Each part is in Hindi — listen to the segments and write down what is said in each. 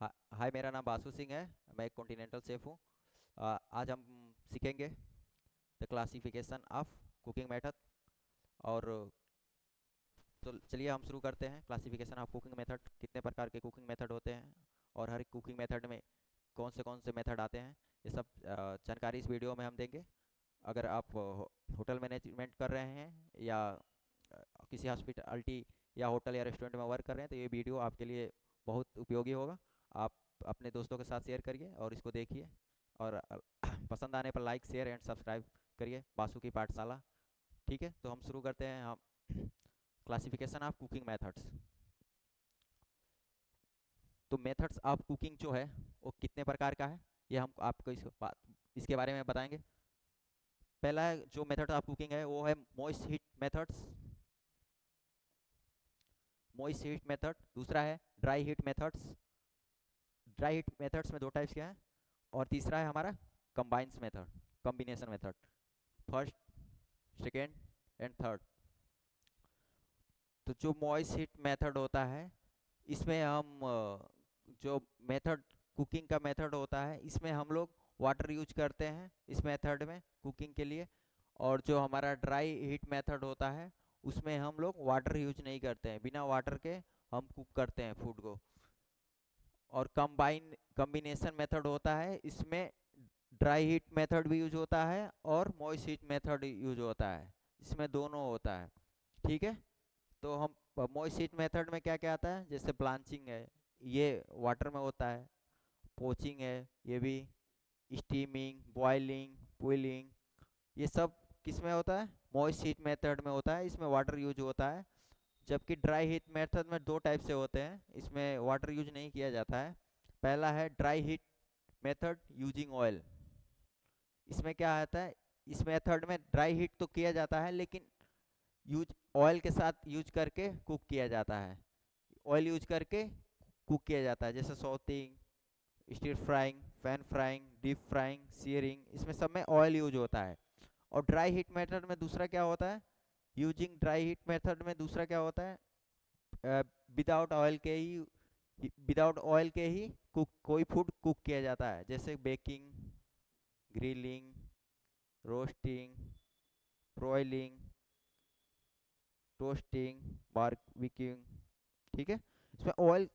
हाय, मेरा नाम बासु सिंह है। मैं एक कॉन्टिनेंटल शेफ़ हूँ। आज हम सीखेंगे the classification of cooking method. और तो चलिए हम शुरू करते हैं। क्लासिफिकेशन ऑफ कुकिंग मेथड, कितने प्रकार के कुकिंग मेथड होते हैं और हर एक कुकिंग मेथड में कौन से मेथड आते हैं, ये सब जानकारी इस वीडियो में हम देंगे। अगर आप होटल मैनेजमेंट कर रहे हैं या किसी हॉस्पिटलिटी या होटल या रेस्टोरेंट में वर्क कर रहे हैं तो ये वीडियो आपके लिए बहुत उपयोगी होगा। आप अपने दोस्तों के साथ शेयर करिए और इसको देखिए। और पसंद आने पर लाइक, शेयर एंड सब्सक्राइब करिए बासु की पाठशाला। ठीक है, तो हम शुरू करते हैं। हम क्लासिफिकेशन ऑफ कुकिंग मेथड्स। तो मेथड्स ऑफ कुकिंग जो है वो कितने प्रकार का है, ये हम आपको इसके बारे में बताएंगे। पहला जो मेथड ऑफ कुकिंग है वो है moist heat methods, moist heat method. दूसरा है dry heat methods. Dry heat methods में दो टाइप्स के हैं। और तीसरा है हमारा combines method, combination method. First, second and third. तो जो मॉइस्ट हीट मेथड होता है इसमें हम जो मेथड कुकिंग का मेथड होता है इसमें हम लोग वाटर यूज करते हैं इस मेथड में कुकिंग के लिए। और जो हमारा ड्राई हीट मेथड होता है उसमें हम लोग वाटर यूज नहीं करते हैं, बिना वाटर के हम कुक करते हैं फूड को। और कॉम्बिनेशन मेथड होता है, इसमें ड्राई हीट मेथड भी यूज होता है और मॉइस्ट हीट मेथड यूज होता है, इसमें दोनों होता है। ठीक है, तो हम मॉइस्ट हीट मेथड में क्या क्या आता है, जैसे ब्लांचिंग है, ये वाटर में होता है। पोचिंग है, ये भी। स्टीमिंग, बॉइलिंग, पुलिंग, ये सब किस में होता है, मॉइस्ट हीट मेथड में होता है, इसमें वाटर यूज होता है। जबकि ड्राई हीट मेथड में दो टाइप से होते हैं, इसमें वाटर यूज नहीं किया जाता है। पहला है dry heat method using oil. इसमें क्या आता है, इस मेथड में ड्राई हीट तो किया जाता है लेकिन यूज ऑयल के साथ यूज करके कुक किया जाता है। ऑयल यूज करके कुक किया जाता है, जैसे sorting, stir frying, pan frying, deep frying, shearing, इसमें सब में ऑयल यूज होता है। और ड्राई हीट मेथड में दूसरा क्या होता है, यूजिंग ड्राई हीट मेथड में दूसरा क्या होता है, विदाउट ऑयल के ही कुक कोई फूड कुक किया जाता है, जैसे baking, grilling, roasting, broiling, toasting, barbecuing. ठीक है, इसमें ऑयल,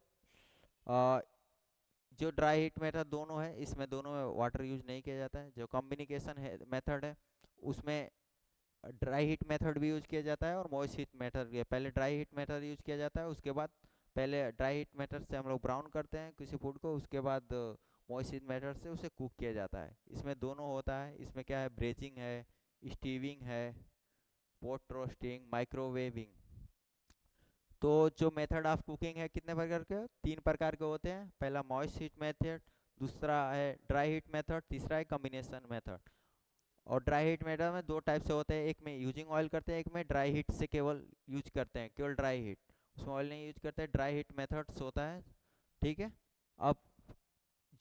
जो ड्राई हीट मेथड दोनों है इसमें दोनों में वाटर यूज नहीं किया जाता है। जो कॉम्बिनेशन है मेथड है उसमें ड्राई हीट मेथड भी यूज किया जाता है और मॉइस्ट हीट मेथड भी है। पहले ड्राई हीट मेथड यूज किया जाता है, उसके बाद पहले ड्राई हीट मेथड से हम लोग ब्राउन करते हैं किसी फूड को, उसके बाद मॉइस्ट हीट मेथड से उसे कुक किया जाता है। इसमें दोनों होता है, इसमें क्या है, ब्रेजिंग है, स्टीविंग है, पोट रोस्टिंग, माइक्रोवेविंग। तो जो मेथड ऑफ कुकिंग है कितने प्रकार के, तीन प्रकार के होते हैं। पहला मॉइस्ट हीट मेथड, दूसरा है ड्राई हीट मेथड, तीसरा है कॉम्बिनेशन मेथड। और ड्राई हीट मेथड में दो टाइप से होते हैं, एक में यूजिंग ऑयल करते हैं, एक में ड्राई हीट से केवल यूज करते हैं, केवल ड्राई हीट, उसमें ऑयल नहीं यूज करते, ड्राई हीट मेथड्स होता है। ठीक है, अब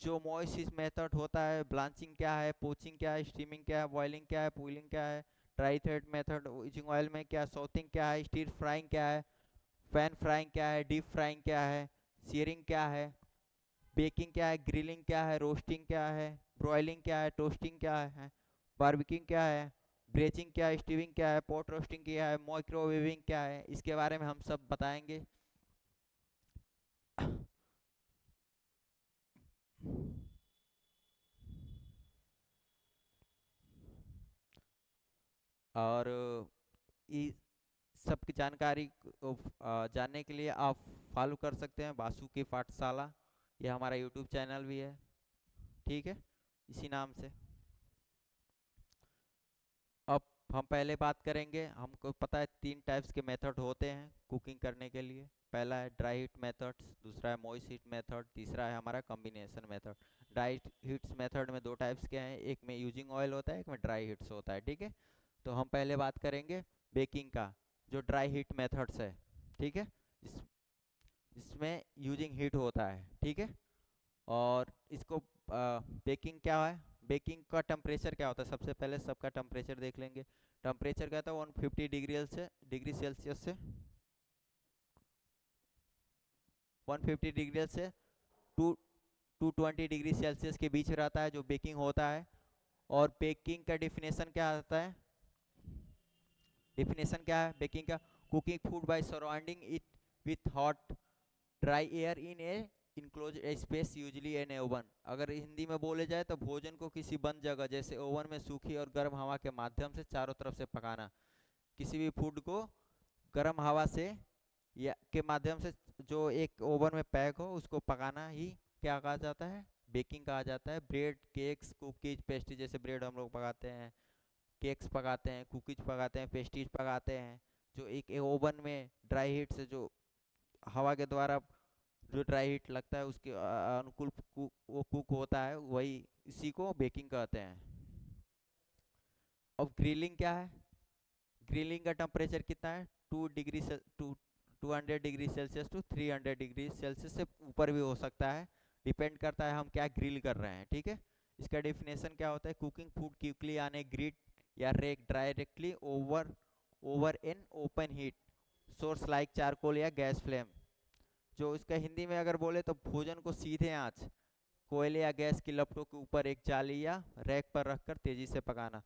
जो मॉइस्ट हीट मेथड होता है, ब्लांचिंग क्या है, पोचिंग क्या है, स्टीमिंग क्या है, बॉइलिंग क्या है, पुलिंग क्या है। Dry heat method using oil में क्या, सॉटिंग क्या है, स्टीर फ्राइंग क्या है, पैन फ्राइंग क्या है, डीप फ्राइंग क्या है, सीयरिंग क्या है, बेकिंग क्या है, ग्रिलिंग क्या है, रोस्टिंग क्या है, ब्रॉयलिंग क्या है, टोस्टिंग क्या है, बारबेकिंग क्या है, ब्रेचिंग क्या है, स्टीविंग क्या है, पॉट रोस्टिंग क्या है, माइक्रोवेविंग क्या है, इसके बारे में हम सब बताएंगे। और इस सब की जानकारी को जानने के लिए आप फॉलो कर सकते हैं बासु की पाठशाला। ये हमारा यूट्यूब चैनल भी है। ठीक है, इसी नाम से। अब हम पहले बात करेंगे, हमको पता है तीन टाइप्स के मेथड होते हैं कुकिंग करने के लिए। पहला है ड्राई हीट मेथड्स, दूसरा है मॉइस्ट हीट मेथड, तीसरा है हमारा combination method. Dry heats method में दो टाइप्स के हैं, एक में यूजिंग ऑयल होता है, एक में ड्राई हीट्स होता है। ठीक है, तो हम पहले बात करेंगे बेकिंग का, जो ड्राई हीट मेथड्स है। ठीक है, इस इसमें यूजिंग हीट होता है। ठीक है, और इसको बेकिंग क्या है, बेकिंग का टेम्परेचर क्या होता है, सबसे पहले सबका टेम्परेचर देख लेंगे। टेम्परेचर क्या था, 150 डिग्री सेल्सियस से 150 डिग्री से 220 डिग्री सेल्सियस के बीच रहता है जो बेकिंग होता है। और बेकिंग का डेफिनेशन क्या आता है? डेफिनेशन क्या है बेकिंग का? Cooking food by surrounding it with hot dry air in a enclose space usually an oven. अगर हिंदी में बोले जाए तो भोजन को किसी बंद जगह जैसे ओवन में सूखी और गर्म हवा के माध्यम से चारों तरफ से पकाना। किसी भी फूड को गर्म हवा से या के माध्यम से जो एक ओवन में पैक हो उसको पकाना ही क्या कहा जाता है? बेकिंग कहा जाता है। ब्रेड, केक्स, कुकीज, पेस्ट्री, जैसे ब्रेड हम लोग पकाते हैं, केक्स पकाते हैं, कुकीज पकाते हैं, पेस्ट्रीज पकाते हैं, जो एक ओवन में ड्राई हीट से जो हवा के द्वारा जो ड्राई हीट लगता है उसके अनुकूल वो कुक होता है, वही इसी को बेकिंग कहते हैं। अब ग्रिलिंग क्या है? ग्रिलिंग का टेम्परेचर कितना है? 200 degree Celsius to 300 degree Celsius से ऊपर भी हो सकता है, डिपेंड करता है हम क्या ग्रिल कर रहे हैं। ठीक है, इसका डेफिनेशन क्या होता है? Cooking food quickly on a grid या rack directly over over an open heat source like charcoal या गैस फ्लेम। जो इसका हिंदी में अगर बोले तो भोजन को सीधे आंच, कोयले या गैस की लपटों के ऊपर एक जाली या रैक पर रखकर तेजी से पकाना।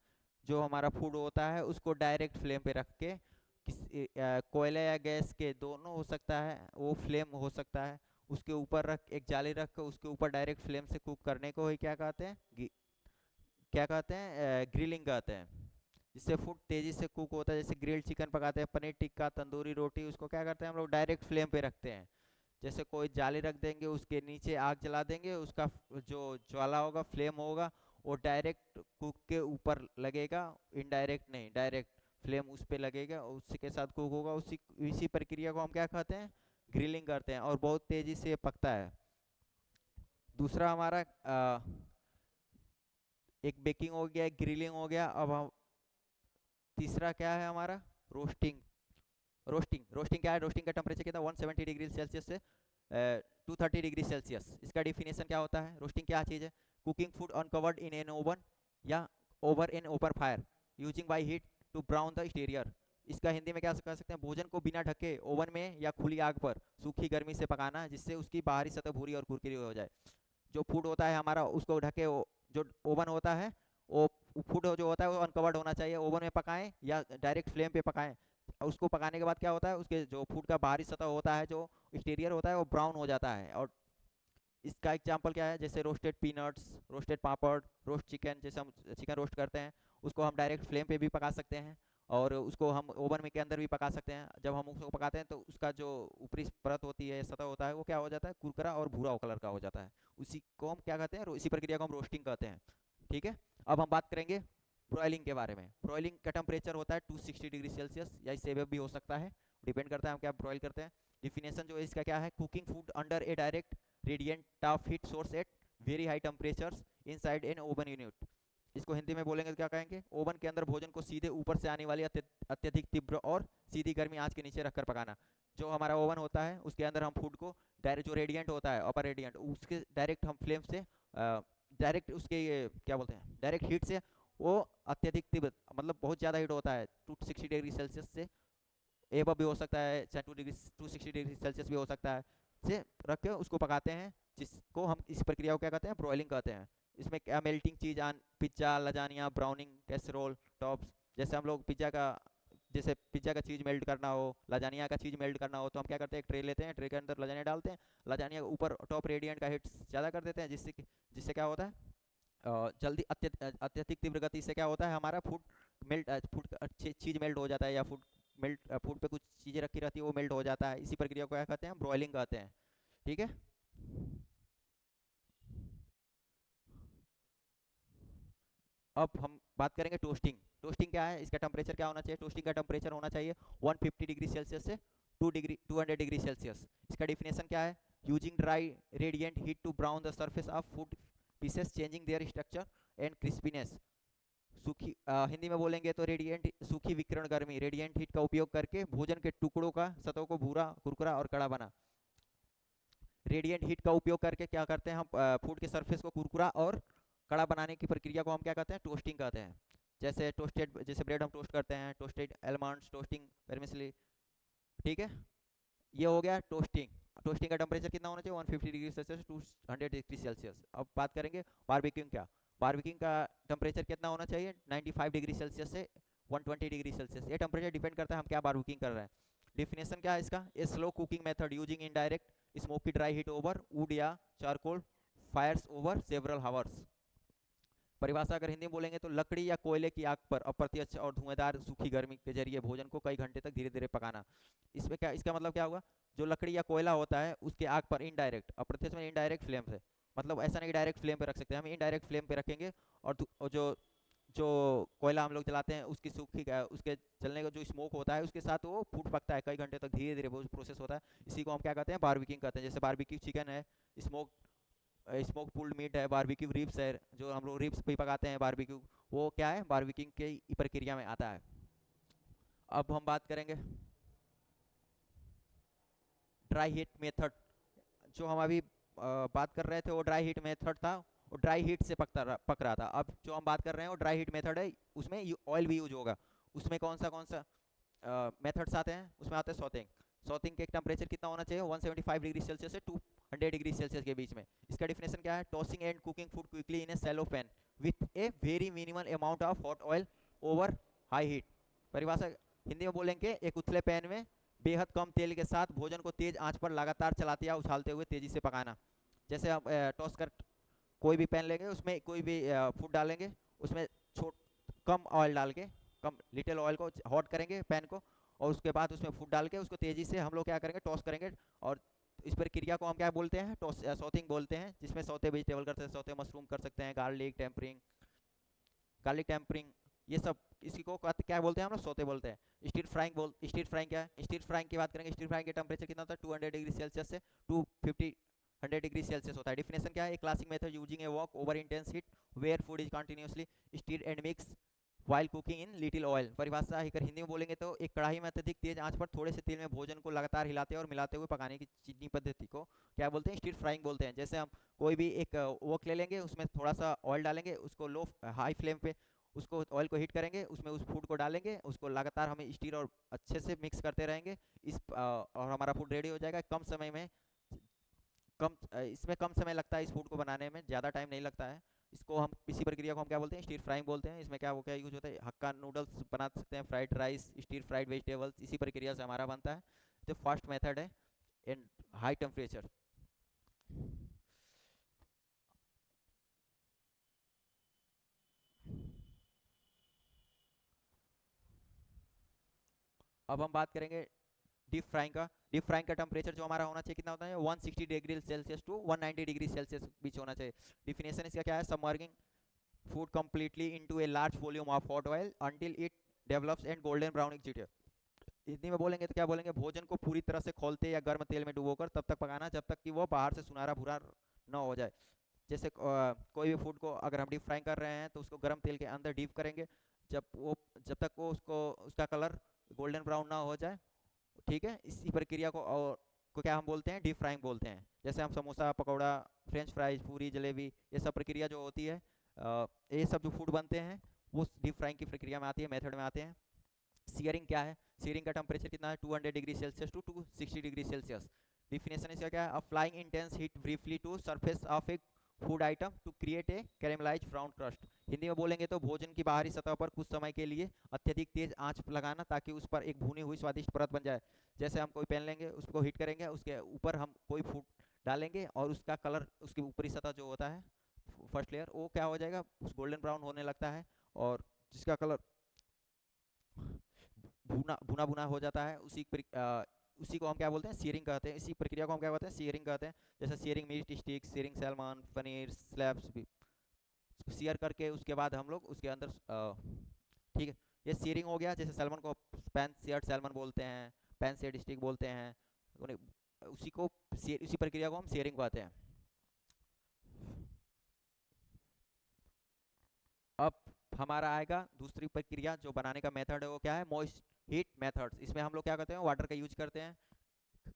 जो हमारा फूड होता है उसको डायरेक्ट फ्लेम पे रख के कोयले या गैस के दोनों हो सकता है, वो फ्लेम हो सकता है, उसके ऊपर रख एक जाली रख कर उसके ऊपर डायरेक्ट फ्लेम से कुक करने को ही क्या कहते हैं? क्या कहते हैं? ग्रिलिंग कहते हैं। जिससे फूड तेजी से कुक होता है, जैसे ग्रिल्ड चिकन पकाते हैं, पनीर टिक्का, तंदूरी रोटी, उसको क्या करते हैं हम लोग? डायरेक्ट फ्लेम पे रखते हैं। जैसे कोई जाली रख देंगे, उसके नीचे आग जला देंगे, उसका जो ज्वाला होगा, फ्लेम होगा, वो डायरेक्ट कुक के ऊपर लगेगा, इनडायरेक्ट नहीं, डायरेक्ट फ्लेम उस पे लगेगा और उसी के साथ कुक होगा। इसी प्रक्रिया को हम क्या कहते हैं? ग्रिलिंग करते हैं, और बहुत तेजी से पकता है। दूसरा हमारा एक बेकिंग हो गया, एक ग्रिलिंग हो गया। अब हम तीसरा क्या है हमारा? रोस्टिंग। रोस्टिंग क्या है? रोस्टिंग का टेम्परेचर कितना? 170 डिग्री सेल्सियस से 230 डिग्री सेल्सियस। इसका डिफिनेशन क्या होता है? रोस्टिंग क्या चीज़ है? Cooking food uncovered in an oven या over an open fire using by heat to brown the exterior. इसका हिंदी में क्या कह सकते हैं? भोजन को बिना ढके ओवन में या खुली आग पर सूखी गर्मी से पकाना, जिससे उसकी बाहरी सतह भूरी और कुरकुरी हो जाए। जो फूड होता है हमारा उसको ढके जो ओवन होता है, वो फूड जो होता है वो अनकवर्ड होना चाहिए। ओवन में पकाएं या डायरेक्ट फ्लेम पे पकाएं। उसको पकाने के बाद क्या होता है? उसके जो फूड का बाहरी सतह होता है, जो एक्सटीरियर होता है, वो ब्राउन हो जाता है। और इसका एग्जांपल क्या है? जैसे रोस्टेड पीनट्स, रोस्टेड पापड़, रोस्ट चिकन, जैसे हम चिकन रोस्ट करते हैं उसको हम डायरेक्ट फ्लेम पे भी पका सकते हैं, और उसको हम ओवन में के अंदर भी पका सकते हैं। जब हम उसको पकाते हैं तो उसका जो ऊपरी परत होती है, सतह होता है, वो क्या हो जाता है? कुरकुरा और भूरा कलर का हो जाता है। उसी को हम क्या कहते हैं? इसी प्रक्रिया को हम रोस्टिंग कहते हैं। ठीक है, अब हम बात करेंगे ब्रॉयलिंग के बारे में। ब्रॉयलिंग का टेम्परेचर होता है 260 डिग्री सेल्सियस या इससे भी हो सकता है, डिपेंड करता है हम क्या ब्रॉयल करते हैं। डिफिनेशन जो है इसका क्या है? Cooking food under a direct radiant top heat source at very high temperatures inside an oven unit. इसको हिंदी में बोलेंगे तो क्या कहेंगे? ओवन के अंदर भोजन को सीधे ऊपर से आने वाली अत्यधिक तीव्र और सीधी गर्मी आंच के नीचे रखकर पकाना। जो हमारा ओवन होता है उसके अंदर हम फूड को डायरेक्ट, जो रेडिएंट होता है, अपर रेडिएंट, उसके डायरेक्ट हम फ्लेम से डायरेक्ट उसके क्या बोलते हैं, डायरेक्ट हीट से, वो अत्यधिक तीव्र मतलब बहुत ज़्यादा हीट होता है, 260 डिग्री सेल्सियस से एबव भी हो सकता है, चाहे 260 डिग्री सेल्सियस भी हो सकता है, से रख के उसको पकाते हैं, जिसको हम इस प्रक्रिया को क्या कहते हैं? ब्रॉयलिंग कहते हैं। इसमें क्या मेल्टिंग चीज़ आन pizza, lasagne, browning, casserole, tops, जैसे हम लोग पिज्ज़ा का, जैसे पिज्ज़ा का चीज़ मेल्ट करना हो, लजानिया का चीज़ मेल्ट करना हो, तो हम क्या करते हैं? एक ट्रे लेते हैं, ट्रे के अंदर लजानिया डालते हैं, लजानिया के ऊपर टॉप रेडिएंट का हीट ज़्यादा कर देते हैं, जिससे क्या होता है? जल्दी अत्यधिक तीव्र गति से क्या होता है? हमारा फूड मेल्ट, फूड अच्छी चीज़ मेल्ट हो जाता है, या फूड पे कुछ चीज़ें रखी रहती है वो मेल्ट हो जाता है। इसी प्रक्रिया को क्या कहते हैं? ब्रॉयलिंग कहते हैं। ठीक है, अब हम बात करेंगे टोस्टिंग। टोस्टिंग क्या है? इसका टेम्परेचर क्या होना चाहिए? टोस्टिंग का टेम्परेचर होना चाहिए 150 डिग्री सेल्सियस से 200 डिग्री सेल्सियस। इसका डिफिनेशन क्या है? Using dry radiant heat to brown the surface of food pieces changing their structure and crispiness. सूखी हिंदी में बोलेंगे तो रेडिएंट, सूखी विकिरण गर्मी, रेडिएंट हीट का उपयोग करके भोजन के टुकड़ों का सतह को भूरा, कुरकुरा और कड़ा बना। रेडिएंट हीट का उपयोग करके क्या करते हैं हम? फूड के सरफेस को कुरकुरा और कड़ा बनाने की प्रक्रिया को हम क्या कहते हैं? टोस्टिंग कहते हैं। जैसे टोस्टेड, जैसे ब्रेड हम टोस्ट करते हैं, टोस्टेड एलमंड्स, टोस्टिंग वेर्मिसेली। ठीक है, ये हो गया टोस्टिंग। टोस्टिंग का टेम्परेचर कितना होना चाहिए, 150 degree Celsius to 100 degree Celsius. अब बात करेंगे बारबेक्यूइंग क्या, बारबेक्यूइंग का टेम्परेचर कितना होना चाहिए, 95 डिग्री सेल्सियस से 120 डिग्री सेल्सियस। ये टेम्परेचर डिपेंड करता है हम क्या बारबेक्यूइंग कर रहे हैं। डिफिनेशन क्या है इसका, a slow cooking method using indirect smoky dry heat over wood या charcoal fires over several hours. परिभाषा अगर हिंदी में बोलेंगे तो लकड़ी या कोयले की आग पर अप्रत्यक्ष और धुआंधार सूखी गर्मी के जरिए भोजन को कई घंटे तक धीरे धीरे पकाना। इसमें क्या, इसका मतलब क्या होगा, जो लकड़ी या कोयला होता है उसके आग पर इनडायरेक्ट, अप्रत्यक्ष में इनडायरेक्ट फ्लेम से, मतलब ऐसा नहीं डायरेक्ट फ्लेम पे रख सकते हैं, हम इनडायरेक्ट फ्लेम पे रखेंगे। और जो जो कोयला हम लोग जलाते हैं उसकी सूखी उसके जलने का जो स्मोक होता है उसके साथ वो फूड पकता है कई घंटे तक, धीरे धीरे वो प्रोसेस होता है। इसी को हम क्या कहते हैं, बारबेकिंग कहते हैं। जैसे बारबेक्यू चिकन है, स्मोक स्मोक पुल्ड मीट है, बारबेक्यू रिब्स है, जो हम लोग रिब्स भी पकाते हैं बारबेक्यू, वो क्या है, बारबेकिंग के प्रक्रिया में आता है। अब हम बात करेंगे ड्राई हीट मेथड। जो हम अभी बात कर रहे थे वो ड्राई हीट मेथड था, वो ड्राई हीट से पक रहा था। अब जो हम बात कर रहे हैं वो ड्राई हीट मेथड है, उसमें ऑयल भी यूज होगा। उसमें कौन सा मेथड्स आते हैं, उसमें आते हैं सॉटिंग। सॉटिंग के टेम्परेचर कितना होना चाहिए, 175 डिग्री सेल्सियस से 200 डिग्री सेल्सियस के बीच में। इसका डिफिनेशन क्या है, tossing and cooking food quickly in a shallow pan with a very minimal amount of hot oil over high heat. परिभाषा हिंदी में बोलेंगे, एक उथले पैन में बेहद कम तेल के साथ भोजन को तेज आंच पर लगातार चलाते या उछालते हुए तेजी से पकाना। जैसे हम टॉस कर कोई भी पैन लेंगे, उसमें कोई भी फूड डालेंगे, उसमें छोट कम ऑयल डाल के, कम लिटिल ऑयल को हॉट करेंगे पैन को, और उसके बाद उसमें फूड डाल के उसको तेजी से हम लोग क्या करेंगे, टॉस करेंगे। और इस प्रक्रिया को हम क्या बोलते हैं, टॉस सॉथिंग बोलते हैं, जिसमें सौते वेजिटेबल करते हैं, सौते मशरूम कर सकते हैं, गार्लिक टेम्परिंग, ये सब इसी को क्या बोलते हैं हम लोग, सौते बोलते हैं। स्टीर फ्राइंग क्या है, स्टीर फ्राइंग की बात करेंगे, स्टीर फ्राइंग के टेम्परेचर कितना होता है, 200 डिग्री सेल्सियस से 250 100 डिग्री सेल्सियस होता है। डिफिनेशन क्या है, एक classic method using a wok over intense heat where food is continuously stirred and mix while cooking in little oil. परिभाषा अगर हिंदी में बोलेंगे तो एक कढ़ाई में अत्यधिक तेज आंच पर थोड़े से तेल में भोजन को लगातार हिलाते और मिलाते हुए पकाने की चीनी पद्धति को क्या बोलते हैं, स्टीर फ्राइंग बोलते हैं। जैसे हम कोई भी एक वोक ले लेंगे, उसमें थोड़ा सा ऑयल डालेंगे, उसको लो हाई फ्लेम पे उसको ऑयल को हीट करेंगे, उसमें उस फूड को डालेंगे, उसको लगातार हमें स्टीर और अच्छे से मिक्स करते रहेंगे और हमारा फूड रेडी हो जाएगा कम समय में। इसमें कम समय लगता है इस फूड को बनाने में, ज़्यादा टाइम नहीं लगता है। इसको हम इसी प्रक्रिया को हम क्या बोलते हैं, स्टीर फ्राइंग बोलते हैं। इसमें क्या वो क्या यूज होता है, हक्का नूडल्स बना सकते हैं, fried rice, stir fried vegetables, इसी प्रक्रिया से हमारा बनता है। तो फर्स्ट मेथड है इन हाई टेम्परेचर। अब हम बात करेंगे डीप फ्राइंग का। डीप फ्राइंग का टेम्परेचर जो हमारा होना चाहिए कितना होता है, 160 degree Celsius to 190 degree Celsius बीच होना चाहिए। डिफिनेशन इसका क्या है, submerging food completely into a large volume of hot oil until it develops and golden brown exit. Hindi में बोलेंगे तो क्या बोलेंगे, भोजन को पूरी तरह से खोलते या गर्म तेल में डुबोकर तब तक पकाना जब तक कि वो बाहर से सुनहरा भूरा न हो जाए। जैसे कोई भी फूड को अगर हम डीप फ्राइंग कर रहे हैं तो उसको गर्म तेल के अंदर डीप करेंगे, जब तक वो उसको उसका कलर गोल्डन ब्राउन ना हो जाए। ठीक है, इसी प्रक्रिया को क्या हम बोलते हैं, डीप फ्राइंग बोलते हैं। जैसे हम समोसा, पकौड़ा, फ्रेंच फ्राइज, पूरी, जलेबी, ये सब प्रक्रिया जो होती है, ये सब जो फूड बनते हैं वो डीप फ्राइंग की प्रक्रिया में आती है, मेथड में आते हैं। सीयरिंग क्या है, सीयरिंग का टेम्परेचर कितना है, 200 degree Celsius to 260 degree Celsius. Definition इसका क्या है, applying intense heat briefly to surface of a food item to create a caramelize brown crust. Hindi में बोलेंगे तो भोजन की बाहरी सतह पर कुछ समय के लिए अत्यधिक तेज आंच लगाना ताकि उस पर एक भुनी हुई स्वादिष्ट परत बन जाए। जैसे हम कोई पैन लेंगे, उसको हीट करेंगे, उसके ऊपर हम कोई फूड डालेंगे और उसका कलर, उसकी ऊपरी सतह जो होता है फर्स्ट लेयर, वो क्या हो जाएगा, उस गोल्डन ब्राउन होने लगता है, और जिसका कलर भुना भुना भुना हो जाता है, उसी को हम क्या बोलते हैं, सीयरिंग कहते हैं। इसी प्रक्रिया को हम क्या कहते हैं, सीयरिंग कहते हैं। जैसे searing meat stick, searing salmon, paneer slabs भी सीयर करके उसके बाद हम लोग उसके अंदर ठीक है, ये सीयरिंग हो गया। जैसे सैलमन को पैन सीयर्ड सैलमन बोलते हैं, पैन सीयर्ड स्टिक बोलते हैं, उसी को उसी प्रक्रिया को हम सीयरिंग कहते हैं। अब हमारा आएगा दूसरी प्रक्रिया जो बनाने का मेथड है, वो क्या है, मॉइस्ट हीट मेथड्स। इसमें हम लोग क्या करते हैं, वाटर का यूज करते हैं।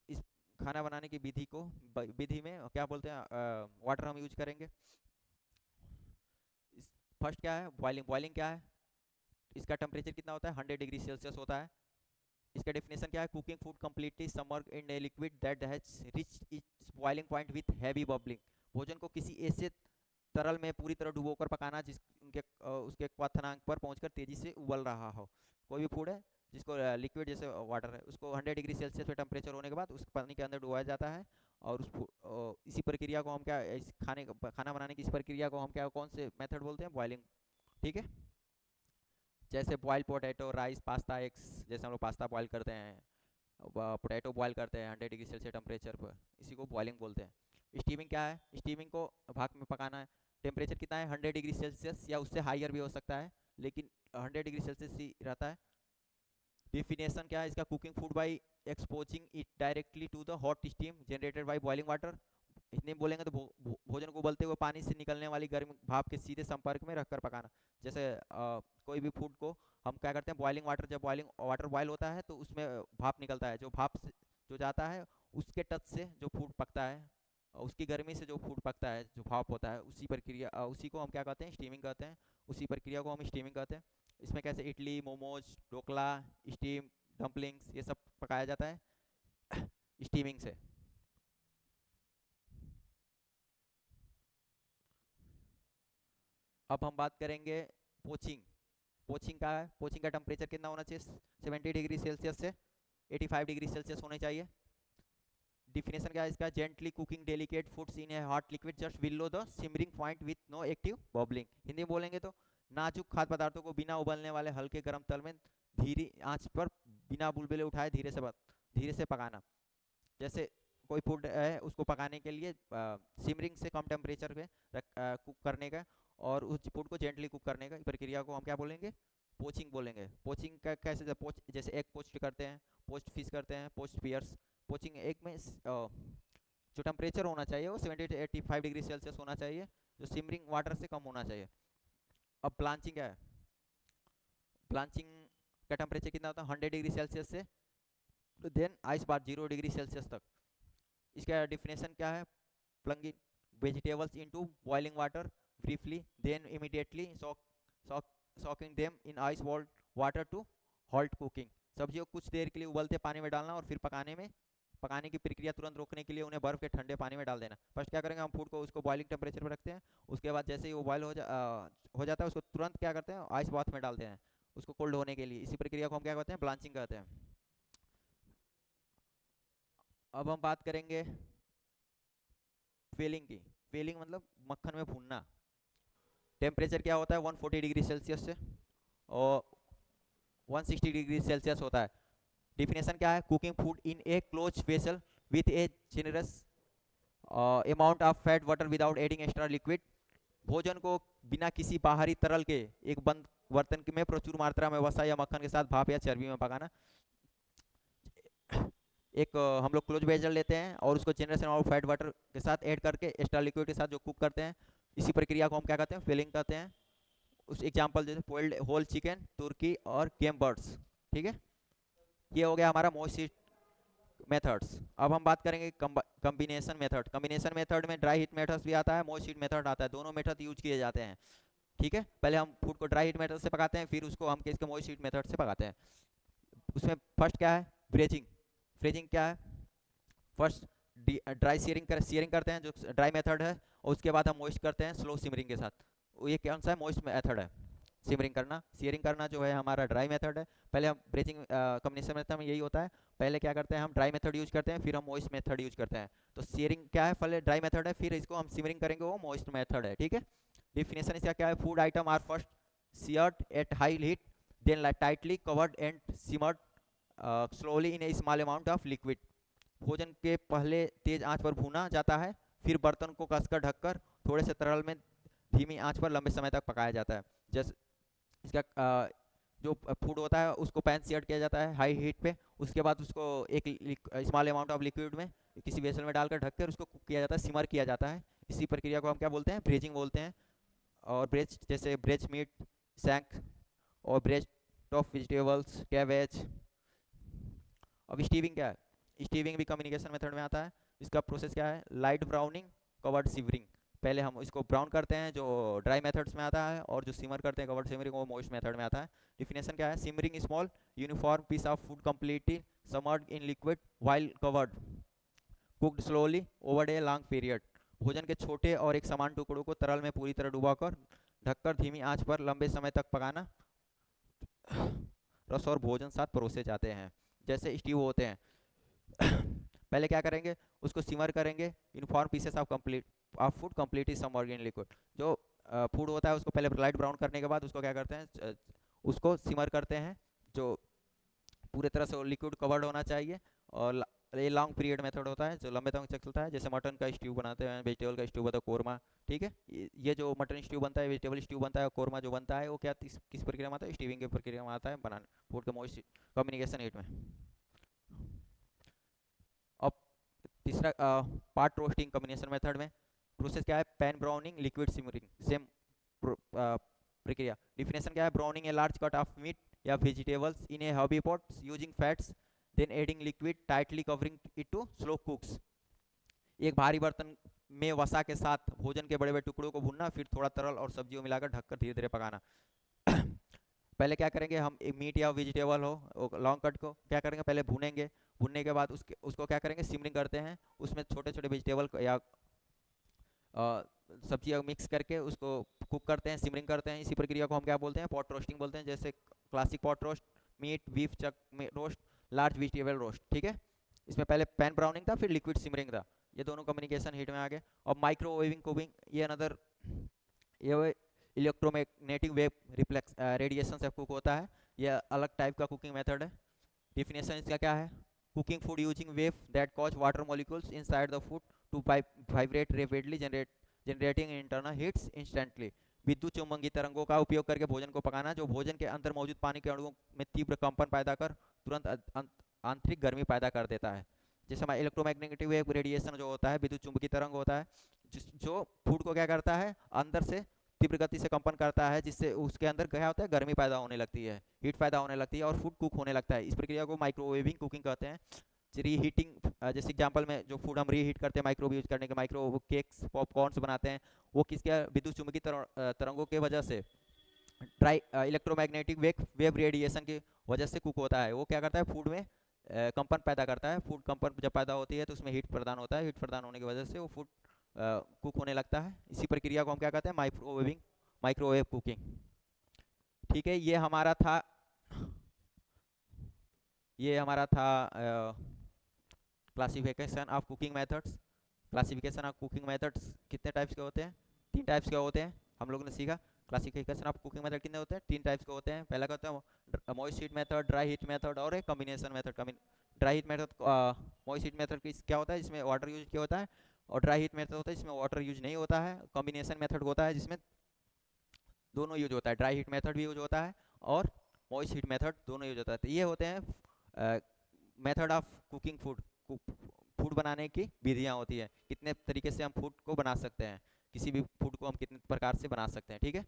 इस खाना बनाने की विधि में क्या बोलते हैं, वाटर हम यूज करेंगे। फर्स्ट क्या है, बॉइलिंग। बॉइलिंग क्या है, इसका टेम्परेचर कितना होता है, 100 डिग्री सेल्सियस होता है। इसका डेफिनेशन क्या है? Cooking food completely submerge in a liquid that has reached it's boiling point with heavy bubbling. भोजन को किसी ऐसे तरल में पूरी तरह डुबोकर पकाना जिस उनके उसके क्वथनांक पर पहुंचकर तेजी से उबल रहा हो। कोई भी फूड है जिसको लिक्विड जैसे वाटर है, उसको 100 डिग्री सेल्सियस पे टेम्परेचर होने के बाद उस पानी के अंदर डुबाया जाता है। और इसी प्रक्रिया को हम क्या, इस खाना बनाने की इस प्रक्रिया को हम क्या, कौन से मेथड बोलते हैं? बॉइलिंग। ठीक है। जैसे boil potato, rice, pasta, eggs, जैसे हम लोग पास्ता बॉयल करते हैं, पोटैटो बॉयल करते हैं 100 डिग्री सेल्सियस टेम्परेचर पर, इसी को बॉइलिंग बोलते हैं। स्टीमिंग क्या है? स्टीमिंग को भाप में पकाना है। टेम्परेचर कितना है? 100 डिग्री सेल्सियस या उससे हाइयर भी हो सकता है, लेकिन 100 डिग्री सेल्सियस ही रहता है। डिफिनेशन क्या है इसका? Cooking food by exposing it directly to the hot steam generated by boiling water. इतने बोलेंगे तो भोजन को उबलते हुए पानी से निकलने वाली गर्म भाप के सीधे संपर्क में रखकर पकाना। जैसे कोई भी फूड को हम क्या करते हैं? बॉइलिंग वाटर, जब बॉइलिंग वाटर बॉयल होता है तो उसमें भाप निकलता है, जो भाप से जो जाता है उसके टच से जो फूड पकता है, उसकी गर्मी से जो फूड पकता है, जो भाप होता है, उसी प्रक्रिया उसी को हम क्या कहते हैं? स्टीमिंग कहते हैं। उसी प्रक्रिया को हम स्टीमिंग कहते हैं। इसमें कैसे इडली, मोमोज, ढोकला, स्टीम डम्पलिंग्स, ये सब पकाया जाता है स्टीमिंग से। अब हम बात करेंगे पोचिंग। पोचिंग का है, पोचिंग का टेम्परेचर कितना होना चाहिए? 70 डिग्री सेल्सियस से 85 डिग्री सेल्सियस होने चाहिए। डिफिनेशन क्या है इसका? Gently cooking delicate foods in a hot liquid just below the simmering point with no active bubbling. Hindi में बोलेंगे तो नाजुक खाद्य पदार्थों को बिना उबलने वाले हल्के गर्म तल में धीरे आंच पर बिना बुलबुले उठाए धीरे से पकाना। जैसे कोई फूड है उसको पकाने के लिए सिमरिंग से कम टेम्परेचर पे कुक करने का, और उस फूड को जेंटली कुक करने का प्रक्रिया को हम क्या बोलेंगे? पोचिंग बोलेंगे। पोचिंग का कैसे? जैसे एग पोस्ट करते हैं, पोस्ट फिश करते हैं, पोस्ट पियर्स। पोचिंग एग में जो टेम्परेचर होना चाहिए वो 70 to 85 डिग्री सेल्सियस होना चाहिए, जो सिमरिंग वाटर से कम होना चाहिए। अब ब्लांचिंग क्या है? ब्लांचिंग का टेम्परेचर कितना होता है? 100 डिग्री सेल्सियस से then ice bath 0 degree Celsius तक। इसका डिफिनेशन क्या है? Plunging vegetables into boiling water briefly then immediately soaking them in ice water to halt cooking। सब्जियों को कुछ देर के लिए उबलते पानी में डालना और फिर पकाने की प्रक्रिया तुरंत रोकने के लिए उन्हें बर्फ के ठंडे पानी में डाल देना। फर्स्ट क्या करेंगे? हम फूड को उसको बॉइलिंग टेम्परेचर पर रखते हैं, उसके बाद जैसे ही वो बॉयल हो जाता है उसको तुरंत क्या करते हैं? आइस बाथ में डालते हैं उसको कोल्ड होने के लिए। इसी प्रक्रिया को हम क्या कहते हैं? ब्लांचिंग कहते हैं। अब हम बात करेंगे फेलिंग की। फेलिंग मतलब मक्खन में भूनना। टेम्परेचर क्या होता है? 140 डिग्री सेल्सियस से और 160 डिग्री सेल्सियस होता है। डिफिनेशन क्या है? Cooking food in A close vessel with A generous amount of fat water without adding extra liquid. भोजन को बिना किसी बाहरी तरल के एक बंद बर्तन में प्रचुर मात्रा में वसा या मक्खन के साथ भाप या चर्बी में पकाना। एक हम लोग क्लोज वेसल लेते हैं और उसको generous amount of fat water के साथ ऐड करके एक्स्ट्रा लिक्विड के साथ जो कुक करते हैं, इसी प्रक्रिया को हम क्या कहते हैं? फिलिंग कहते हैं। उस एग्जांपल जैसे बॉइल्ड होल चिकन, तुर्की और गेम बर्ड्स। ठीक है, ये हो गया हमारा मोस्ट हीट मेथड्स। अब हम बात करेंगे कम्बिनेशन मेथड। कम्बिनेशन मेथड में ड्राई हीट मेथड्स भी आता है, मोस्ट हीट मेथड आता है, दोनों मेथड यूज किए जाते हैं। ठीक है, पहले हम फूड को ड्राई हीट मेथड से पकाते हैं, फिर उसको हम किसके? मोस्ट हीट मेथड से पकाते हैं। उसमें फर्स्ट क्या है? ब्रेजिंग। फ्रेजिंग क्या है? फर्स्ट ड्राई सीयरिंग करते हैं जो ड्राई मेथड है, और उसके बाद हम मॉइस्ट करते हैं स्लो सिमरिंग के साथ। ये कौन सा है? मॉइस्ट मेथड है। सिमरिंग करना, सीयरिंग करना जो है हमारा ड्राई मेथड है। पहले हम ब्रेजिंग कम्बिनेशन मेथड में यही होता है, पहले क्या करते हैं? हम ड्राई मेथड यूज करते हैं, फिर हम मॉइस्ट मेथड यूज करते हैं। तो सीयरिंग क्या है? पहले ड्राई मेथड है, फिर इसको हम सिमरिंग करेंगे, वो मॉइस्ट मेथड है। ठीक है, डिफिनेशन इसका क्या है? Food item are first seared at high heat, then tightly covered and simmered slowly in a small amount of liquid। भोजन के पहले तेज आंच पर भूना जाता है, फिर बर्तन को कसकर ढककर थोड़े से तरल में धीमी आंच पर लंबे समय तक पकाया जाता है। जैसे इसका जो फूड होता है उसको पैन सीयर्ड किया जाता है हाई हीट पे, उसके बाद उसको एक स्मॉल अमाउंट ऑफ लिक्विड में किसी वेसल में डालकर ढककर उसको कुक किया जाता है, सिमर किया जाता है। इसी प्रक्रिया को हम क्या बोलते हैं? ब्रेजिंग बोलते हैं। और ब्रेज जैसे ब्रेज मीट, सैंक और ब्रेज ऑफ वेजिटेबल्स, कैबेज। अब स्टीविंग क्या है? स्टीविंग भी कम्युनिकेशन मेथड में आता है। इसका प्रोसेस क्या है? Light browning covered shivering. पहले हम इसको ब्राउन करते हैं जो ड्राई मेथड्स में आता है, और जो सिमर करते हैं कवर्ड सिमरिंग वो मॉइस्ट मेथड में आता है। डिफिनेशन क्या है? Simmering small uniform piece of food completely submerged in liquid while covered cooked slowly over a long period. भोजन के छोटे और एक समान टुकड़ों को तरल में पूरी तरह डुबाकर ढककर धीमी आंच पर लंबे समय तक पकाना। रस और भोजन साथ परोसे जाते हैं जैसे स्टीव होते हैं। पहले क्या करेंगे? उसको सिमर करेंगे uniform pieces of complete of food completely submerged in liquid. जो फूड होता है उसको पहले लाइट ब्राउन करने के बाद उसको क्या करते हैं? उसको सिमर करते हैं जो पूरे तरह से लिक्विड कवर्ड होना चाहिए। और ये लॉन्ग पीरियड मेथड होता है जो लंबे तक चलता है, जैसे मटन का स्ट्यू बनाते हैं, वेजिटेबल का स्ट्यू बनता है, कोरमा। ठीक है, ये जो मटन स्ट्यू बनता है, वेजिटेबल स्ट्यू बनता है, कोरमा जो बनता है वो क्या किस प्रक्रिया में आता है? स्टीविंग की प्रक्रिया में आता है, बनाने फूड के मॉइस्ट कम्युनिकेशन हीट में। अब तीसरा पार्ट रोस्टिंग कम्बिनेशन मेथड में प्रोसेस क्या है? Pan browning, liquid simmering, same प्रक्रिया। डिफिनेशन क्या है? Browning a large cut of meat या vegetables in a heavy pot using fats then adding liquid tightly covering it to slow cooks. एक भारी बर्तन में वसा के साथ भोजन के बड़े बड़े टुकड़ों को भूनना, फिर थोड़ा तरल और सब्जियों मिलाकर ढककर धीरे धीरे पकाना। पहले क्या करेंगे हम? मीट या वेजिटेबल हो लॉन्ग कट को क्या करेंगे? पहले भूनेंगे, भूनने के बाद उसको क्या करेंगे? सिमरिंग करते हैं। उसमें छोटे छोटे वेजिटेबल या सब्जियां मिक्स करके उसको कुक करते हैं, सिमरिंग करते हैं। इसी प्रक्रिया को हम क्या बोलते हैं? पॉट रोस्टिंग बोलते हैं। जैसे classic pot roast, meat beef chuck roast, large vegetable roast. ठीक है, इसमें पहले पैन ब्राउनिंग था, फिर लिक्विड सिमरिंग था। ये दोनों कम्युनिकेशन हीट में आ गए। और माइक्रोवेविंग कुकिंग, ये अनदर ये इलेक्ट्रोमैग्नेटिक वेव रिफ्लेक्स रेडिएशन से कुक होता है। यह अलग टाइप का कुकिंग मेथड है। डिफिनेशन इसका क्या है? Cooking food using wave that cause water molecules inside the food to vibrate rapidly generating internal heats instantly. विद्युत चुम्बकीय तरंगों का उपयोग करके भोजन को पकाना जो भोजन के अंदर मौजूद पानी के अणुओं में तीव्र कंपन पैदा कर तुरंत आंतरिक गर्मी पैदा कर देता है। जैसे हमारा इलेक्ट्रोमैग्नेटिक वेव रेडिएशन जो होता है, विद्युत चुम्बकीय तरंग होता है जो फूड को क्या करता है? अंदर से तीव्र गति से कंपन करता है, जिससे उसके अंदर क्या होता है? गर्मी पैदा होने लगती है, हीट पैदा होने लगती है और फूड कुक होने लगता है। इस प्रक्रिया को माइक्रोवेविंग कुकिंग कहते हैं। रीहीटिंग, जैसे एग्जांपल में जो फूड हम रीहीट करते हैं माइक्रोवेव यूज करने के, माइक्रो केक्स पॉपकॉर्न्स बनाते हैं, वो किसके? विद्युत चुम्बकीय तरंगों के वजह से ड्राई इलेक्ट्रोमैग्नेटिक वेव रेडिएशन की वजह से कुक होता है। वो क्या करता है? फूड में कंपन पैदा करता है। फूड कंपन जब पैदा होती है तो उसमें हीट प्रदान होता है, हीट प्रदान होने की वजह से वो फूड कुक होने लगता है। इसी प्रक्रिया को हम क्या कहते हैं? Microwave cooking. ठीक है, ये हमारा था classification of cooking methods. Classification of cooking methods कितने टाइप्स के होते हैं? 3 टाइप्स के होते हैं। हम लोगों ने सीखा क्लासिफिकेशन ऑफ कुकिंग मेथड कितने होते हैं? 3 टाइप्स के होते हैं। पहला कहते हैं moist heat method, dry heat method और एक combination method. Dry heat method, moist heat method क्या होता है? जिसमें वाटर यूज किया होता है। और ड्राई हीट मेथड होता है जिसमें वाटर यूज नहीं होता है। कॉम्बिनेशन मेथड होता है जिसमें दोनों यूज होता है, ड्राई हीट मेथड भी यूज होता है और मॉइस्ट हीट मेथड दोनों यूज होता है। तो ये होते हैं method of cooking food. Food बनाने की विधियाँ होती है, कितने तरीके से हम फूड को बना सकते हैं, किसी भी फूड को हम कितने प्रकार से बना सकते हैं। ठीक है,